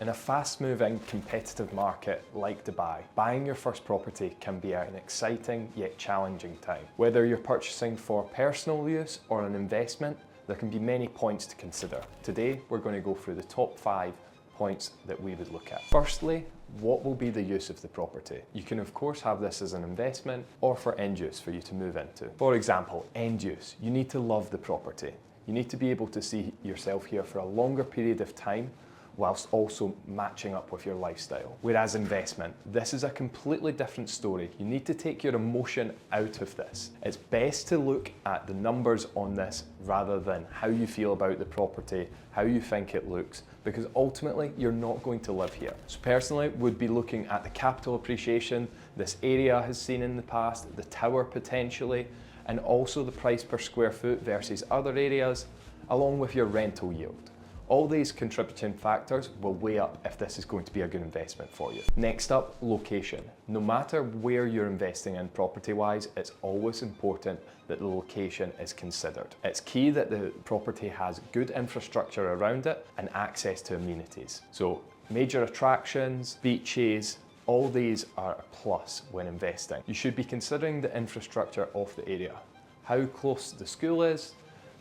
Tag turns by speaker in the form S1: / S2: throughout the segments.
S1: In a fast-moving, competitive market like Dubai, buying your first property can be an exciting yet challenging time. Whether you're purchasing for personal use or an investment, there can be many points to consider. Today, we're going to go through the top 5 points that we would look at. Firstly, what will be the use of the property? You can of course have this as an investment or for end use for you to move into. For example, end use, you need to love the property. You need to be able to see yourself here for a longer period of time whilst also matching up with your lifestyle. Whereas investment, this is a completely different story. You need to take your emotion out of this. It's best to look at the numbers on this rather than how you feel about the property, how you think it looks, because ultimately you're not going to live here. So personally, would be looking at the capital appreciation this area has seen in the past, the tower potentially, and also the price per square foot versus other areas, along with your rental yield. All these contributing factors will weigh up if this is going to be a good investment for you. Next up, location. No matter where you're investing in property-wise, it's always important that the location is considered. It's key that the property has good infrastructure around it and access to amenities. So major attractions, beaches, all these are a plus when investing. You should be considering the infrastructure of the area, how close the school is,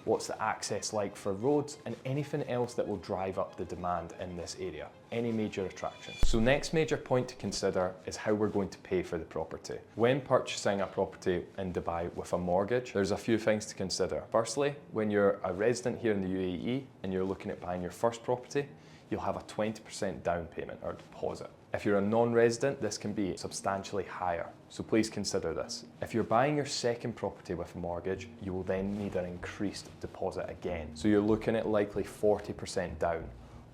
S1: what's the access like for roads, and anything else that will drive up the demand in this area, any major attractions. So next major point to consider is how we're going to pay for the property. When purchasing a property in Dubai with a mortgage, there's a few things to consider. Firstly, when you're a resident here in the UAE and you're looking at buying your first property, you'll have a 20% down payment or deposit. If you're a non-resident, this can be substantially higher, so please consider this. If you're buying your second property with a mortgage, you will then need an increased deposit again. So you're looking at likely 40% down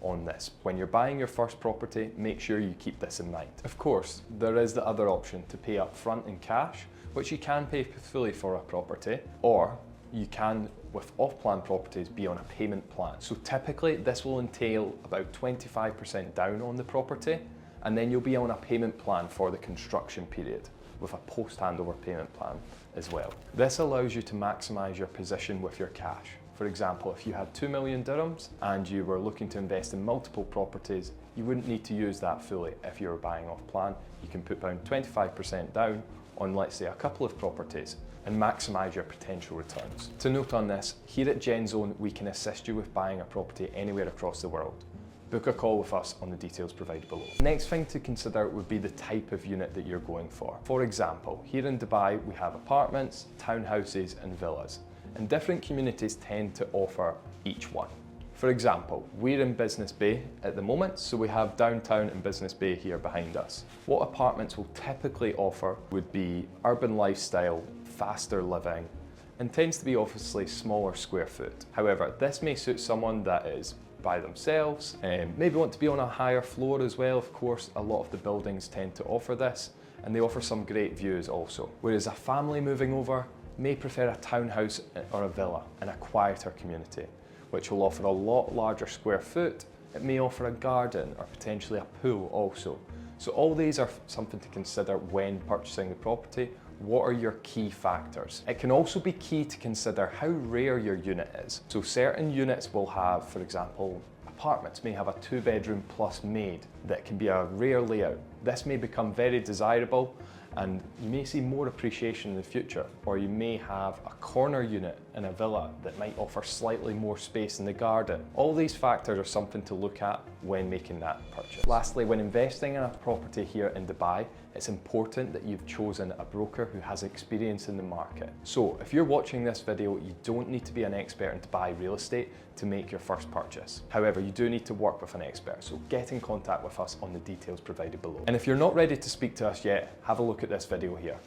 S1: on this. When you're buying your first property, make sure you keep this in mind. Of course, there is the other option to pay up front in cash, which you can pay fully for a property, or you can, with off-plan properties, be on a payment plan. So typically this will entail about 25% down on the property, and then you'll be on a payment plan for the construction period with a post-handover payment plan as well. This allows you to maximize your position with your cash. For example, if you had 2 million dirhams and you were looking to invest in multiple properties, you wouldn't need to use that fully if you were buying off plan. You can put down 25% down on, let's say, a couple of properties and maximize your potential returns. To note on this, here at GenZone, we can assist you with buying a property anywhere across the world. Book a call with us on the details provided below. Next thing to consider would be the type of unit that you're going for. For example, here in Dubai, we have apartments, townhouses, and villas, and different communities tend to offer each one. For example, we're in Business Bay at the moment, so we have downtown and Business Bay here behind us. What apartments will typically offer would be urban lifestyle, faster living, and tends to be obviously smaller square foot. However, this may suit someone that is by themselves, maybe want to be on a higher floor as well. Of course, a lot of the buildings tend to offer this, and they offer some great views also. Whereas a family moving over may prefer a townhouse or a villa in a quieter community, which will offer a lot larger square foot. It may offer a garden or potentially a pool also. So all these are something to consider when purchasing the property. What are your key factors? It can also be key to consider how rare your unit is. So certain units will have, for example, apartments may have a 2-bedroom plus maid that can be a rare layout. This may become very desirable and you may see more appreciation in the future, or you may have a corner unit in a villa that might offer slightly more space in the garden. All these factors are something to look at when making that purchase. Lastly, when investing in a property here in Dubai, it's important that you've chosen a broker who has experience in the market. So if you're watching this video, you don't need to be an expert in Dubai real estate to make your first purchase. However, you do need to work with an expert, so get in contact with us on the details provided below. And if you're not ready to speak to us yet, have a look at this video here.